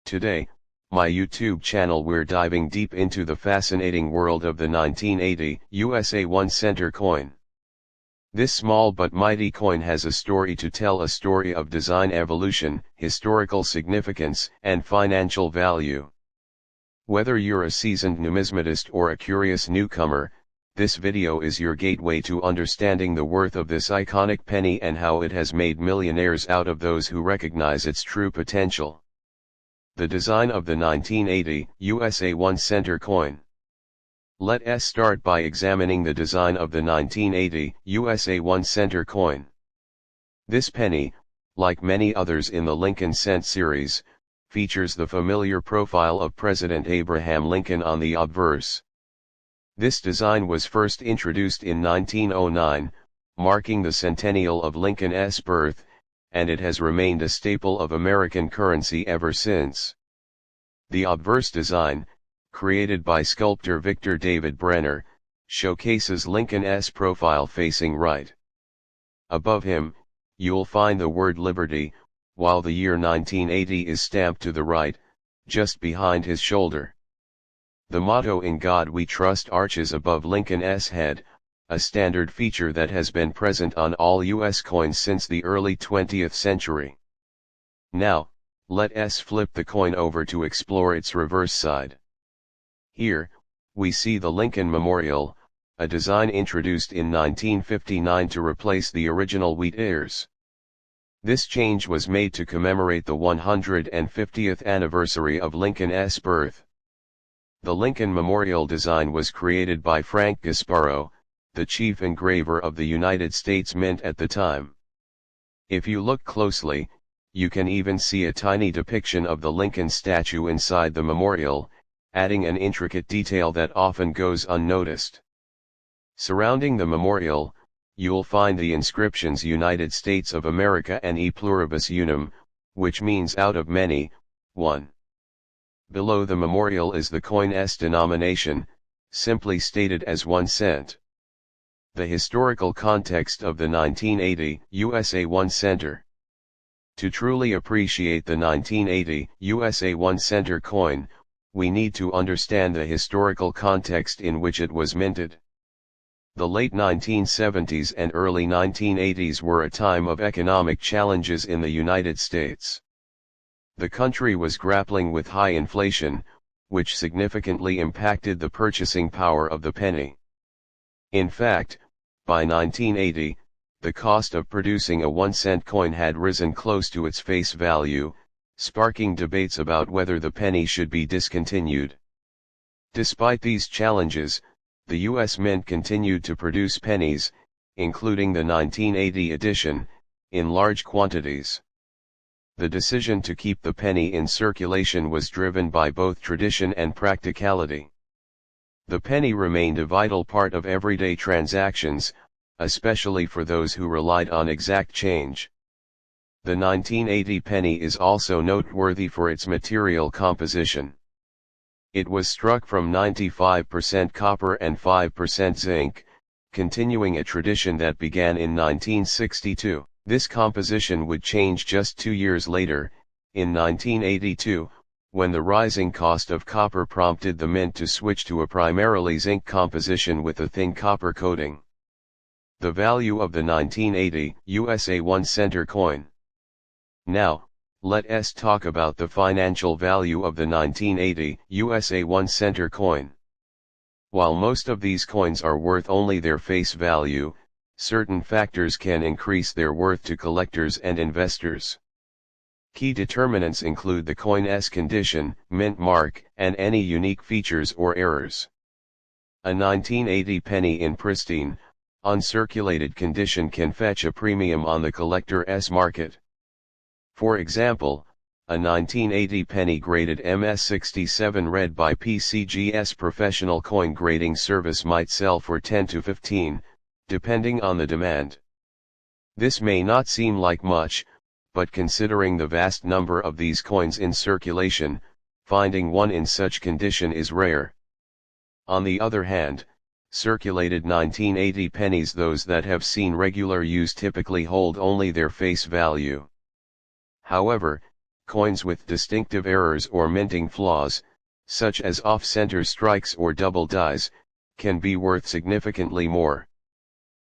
Today, my YouTube channel, we're diving deep into the fascinating world of the 1980 USA 1 center coin. This small but mighty coin has a story to tell, a story of design evolution, historical significance, and financial value. Whether you're a seasoned numismatist or a curious newcomer, this video is your gateway to understanding the worth of this iconic penny and how it has made millionaires out of those who recognize its true potential. The design of the 1980 USA 1 center coin. Let us start by examining the design of the 1980 USA 1 center coin. This penny, like many others in the Lincoln cent series, features the familiar profile of President Abraham Lincoln on the obverse. This design was first introduced in 1909, marking the centennial of Lincoln's birth, and it has remained a staple of American currency ever since. The obverse design, created by sculptor Victor David Brenner, showcases Lincoln's profile facing right. Above him, you'll find the word Liberty, while the year 1980 is stamped to the right, just behind his shoulder. The motto "In God We Trust" arches above Lincoln's head, a standard feature that has been present on all U.S. coins since the early 20th century. Now, let us flip the coin over to explore its reverse side. Here, we see the Lincoln Memorial, a design introduced in 1959 to replace the original wheat ears. This change was made to commemorate the 150th anniversary of Lincoln's birth. The Lincoln Memorial design was created by Frank Gasparo, the chief engraver of the United States Mint at the time. If you look closely, you can even see a tiny depiction of the Lincoln statue inside the memorial, adding an intricate detail that often goes unnoticed. Surrounding the memorial, you'll find the inscriptions United States of America and E pluribus unum, which means out of many, one. Below the memorial is the coin's denomination, simply stated as 1 cent. The historical context of the 1980 USA 1 center. To truly appreciate the 1980 USA 1 center coin, we need to understand the historical context in which it was minted. The late 1970s and early 1980s were a time of economic challenges in the United States. The country was grappling with high inflation, which significantly impacted the purchasing power of the penny. In fact, by 1980, the cost of producing a 1 cent coin had risen close to its face value, sparking debates about whether the penny should be discontinued. Despite these challenges, the U.S. Mint continued to produce pennies, including the 1980 edition, in large quantities. The decision to keep the penny in circulation was driven by both tradition and practicality. The penny remained a vital part of everyday transactions, especially for those who relied on exact change. The 1980 penny is also noteworthy for its material composition. It was struck from 95% copper and 5% zinc, continuing a tradition that began in 1962. This composition would change just 2 years later, in 1982, when the rising cost of copper prompted the mint to switch to a primarily zinc composition with a thin copper coating. The value of the 1980 USA 1 center coin. Now, let us talk about the financial value of the 1980 USA 1 center coin. While most of these coins are worth only their face value, certain factors can increase their worth to collectors and investors. Key determinants include the coin's condition, mint mark, and any unique features or errors. A 1980 penny in pristine, uncirculated condition can fetch a premium on the collector's market. For example, a 1980 penny graded MS67 read by PCG's professional coin grading service might sell for 10 to 15, depending on the demand. This may not seem like much, but considering the vast number of these coins in circulation, finding one in such condition is rare. On the other hand, circulated 1980 pennies, those that have seen regular use, typically hold only their face value. However, Coins with distinctive errors or minting flaws, such as off-center strikes or double dies, can be worth significantly more.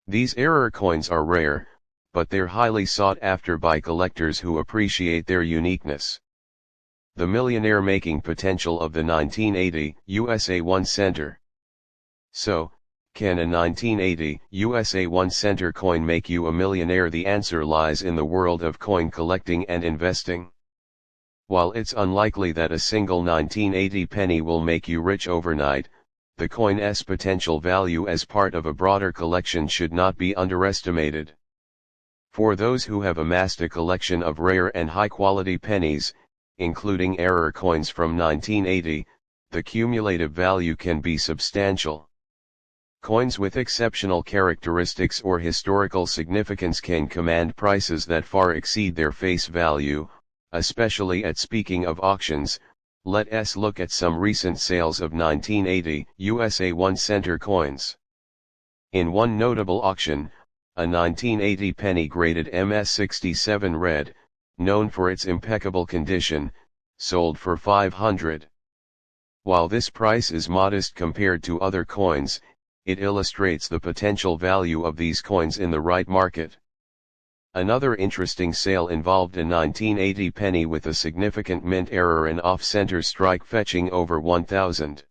These error coins are rare, but they're highly sought after by collectors who appreciate their uniqueness. The millionaire-making potential of the 1980 USA 1 center. So, can a 1980 USA 1 center coin make you a millionaire? The answer lies in the world of coin collecting and investing. While it's unlikely that a single 1980 penny will make you rich overnight, the coin's potential value as part of a broader collection should not be underestimated. For those who have amassed a collection of rare and high-quality pennies, including error coins from 1980, the cumulative value can be substantial. Coins with exceptional characteristics or historical significance can command prices that far exceed their face value, especially at speaking of auctions. Let's look at some recent sales of 1980 USA 1 center coins. In one notable auction, a 1980 penny graded MS67 red, known for its impeccable condition, sold for $500. While this price is modest compared to other coins, it illustrates the potential value of these coins in the right market. Another interesting sale involved a 1980 penny with a significant mint error and off-center strike fetching over $1,000.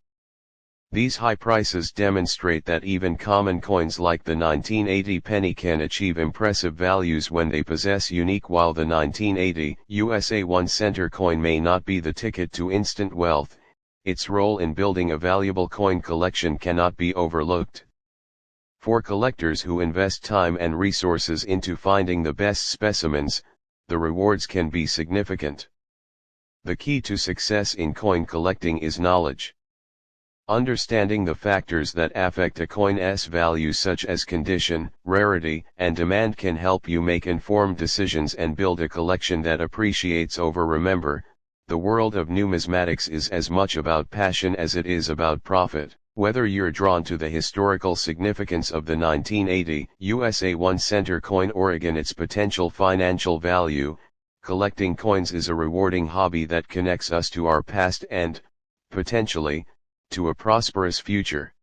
These high prices demonstrate that even common coins like the 1980 penny can achieve impressive values when they possess unique. While the 1980 USA 1 center coin may not be the ticket to instant wealth, its role in building a valuable coin collection cannot be overlooked. For collectors who invest time and resources into finding the best specimens, the rewards can be significant. The key to success in coin collecting is knowledge. Understanding the factors that affect a coin's value, such as condition, rarity, and demand, can help you make informed decisions and build a collection that appreciates over. Remember, the world of numismatics is as much about passion as it is about profit. Whether you're drawn to the historical significance of the 1980 USA 1 center coin or again its potential financial value, collecting coins is a rewarding hobby that connects us to our past and, potentially, to a prosperous future.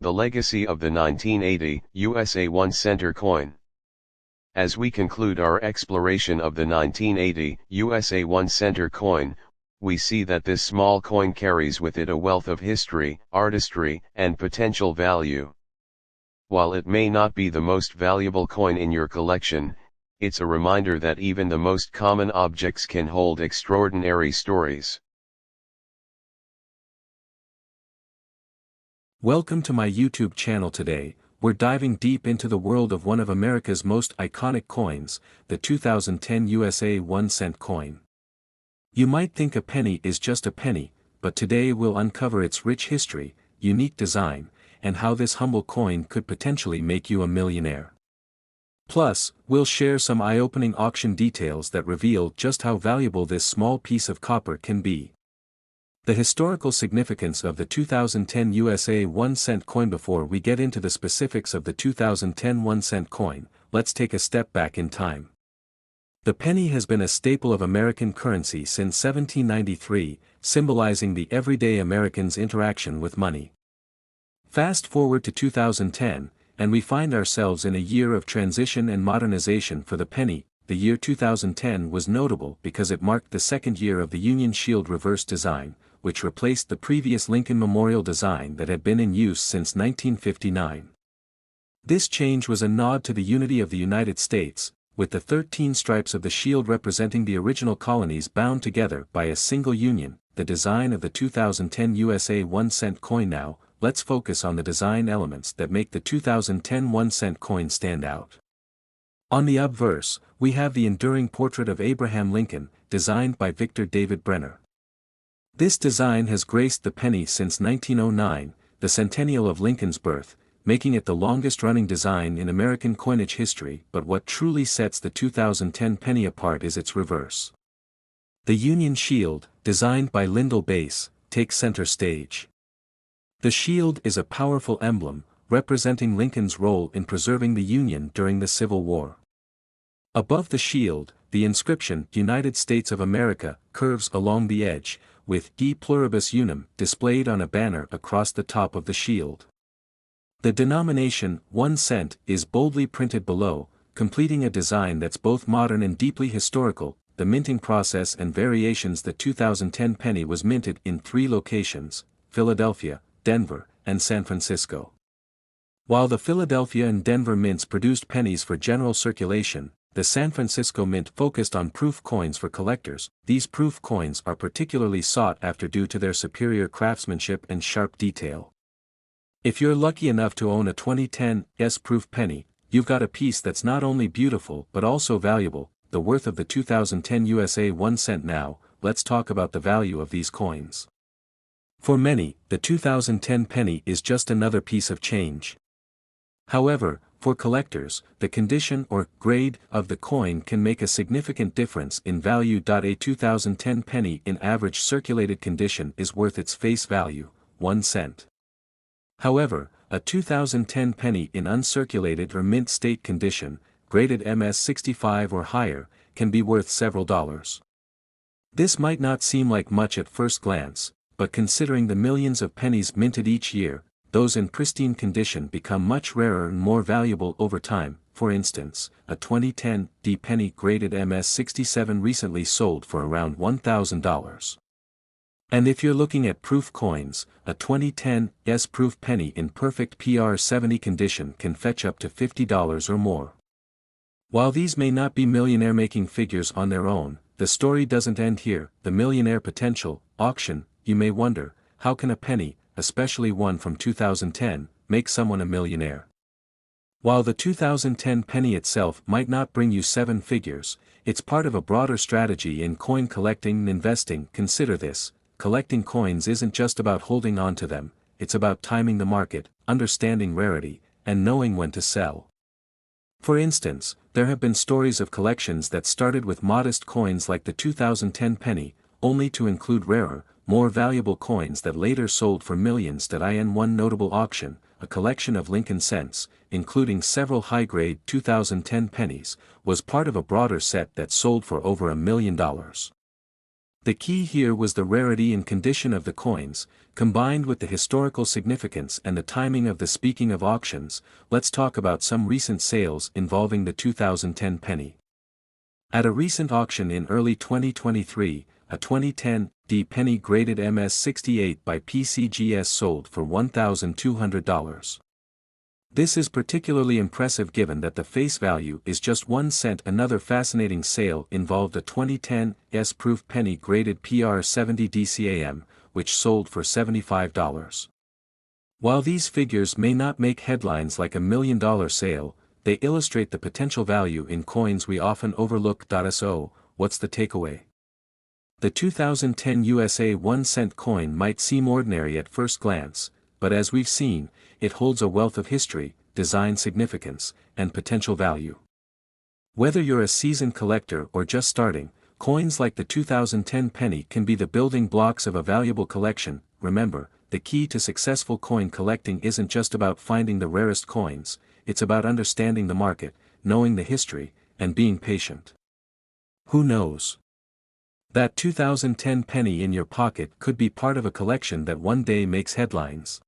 The legacy of the 1980 USA 1 center coin. As we conclude our exploration of the 1980 USA 1 center coin, we see that this small coin carries with it a wealth of history, artistry, and potential value. While it may not be the most valuable coin in your collection, it's a reminder that even the most common objects can hold extraordinary stories. Welcome to my YouTube channel. Today, we're diving deep into the world of one of America's most iconic coins, the 2010 USA 1 cent coin. You might think a penny is just a penny, but today we'll uncover its rich history, unique design, and how this humble coin could potentially make you a millionaire. Plus, we'll share some eye-opening auction details that reveal just how valuable this small piece of copper can be. The historical significance of the 2010 USA 1 cent coin. Before we get into the specifics of the 2010 1 cent coin, let's take a step back in time. The penny has been a staple of American currency since 1793, symbolizing the everyday American's interaction with money. Fast forward to 2010, and we find ourselves in a year of transition and modernization for the penny. The year 2010 was notable because it marked the second year of the Union Shield reverse design, which replaced the previous Lincoln Memorial design that had been in use since 1959. This change was a nod to the unity of the United States, with the 13 stripes of the shield representing the original colonies bound together by a single union. The design of the 2010 USA 1 cent coin. Now, let's focus on the design elements that make the 2010 1 cent coin stand out. On the obverse, we have the enduring portrait of Abraham Lincoln, designed by Victor David Brenner. This design has graced the penny since 1909, the centennial of Lincoln's birth, making it the longest-running design in American coinage history. But what truly sets the 2010 penny apart is its reverse. The Union Shield, designed by Lyndall Bass, takes center stage. The shield is a powerful emblem, representing Lincoln's role in preserving the Union during the Civil War. Above the shield, the inscription United States of America curves along the edge, with E pluribus unum displayed on a banner across the top of the shield. The denomination 1 cent is boldly printed below, completing a design that's both modern and deeply historical. The minting process and variations. The 2010 penny was minted in 3 locations: Philadelphia, Denver, and San Francisco. While the Philadelphia and Denver mints produced pennies for general circulation, the San Francisco Mint focused on proof coins for collectors. These proof coins are particularly sought after due to their superior craftsmanship and sharp detail. If you're lucky enough to own a 2010 proof penny, you've got a piece that's not only beautiful but also valuable. The worth of the 2010 USA 1 cent. Now, let's talk about the value of these coins. For many, the 2010 penny is just another piece of change. However, for collectors, the condition or grade of the coin can make a significant difference in value. A 2010 penny in average circulated condition is worth its face value, 1 cent. However, a 2010 penny in uncirculated or mint state condition, graded MS-65 or higher, can be worth several dollars. This might not seem like much at first glance, but considering the millions of pennies minted each year, those in pristine condition become much rarer and more valuable over time. For instance, a 2010 D penny graded MS-67 recently sold for around $1,000. And if you're looking at proof coins, a 2010 proof penny in perfect PR70 condition can fetch up to $50 or more. While these may not be millionaire-making figures on their own, the story doesn't end here. The millionaire potential auction. You may wonder, how can a penny, especially one from 2010, make someone a millionaire? While the 2010 penny itself might not bring you 7 figures, it's part of a broader strategy in coin collecting and investing. Consider this: collecting coins isn't just about holding on to them, it's about timing the market, understanding rarity, and knowing when to sell. For instance, there have been stories of collections that started with modest coins like the 2010 penny, only to include rarer, more valuable coins that later sold for millions. In one notable auction, a collection of Lincoln cents, including several high-grade 2010 pennies, was part of a broader set that sold for over $1 million. The key here was the rarity and condition of the coins, combined with the historical significance and the timing of the. Speaking of auctions, let's talk about some recent sales involving the 2010 penny. At a recent auction in early 2023, a 2010 D penny graded MS-68 by PCGS sold for $1,200. This is particularly impressive given that the face value is just 1 cent. Another fascinating sale involved a 2010 proof penny graded PR70 DCAM, which sold for $75. While these figures may not make headlines like $1 million sale, they illustrate the potential value in coins we often overlook. So, what's the takeaway? The 2010 USA 1 cent coin might seem ordinary at first glance, but as we've seen, it holds a wealth of history, design significance, and potential value. Whether you're a seasoned collector or just starting, coins like the 2010 penny can be the building blocks of a valuable collection. Remember, the key to successful coin collecting isn't just about finding the rarest coins, it's about understanding the market, knowing the history, and being patient. Who knows? That 2010 penny in your pocket could be part of a collection that one day makes headlines.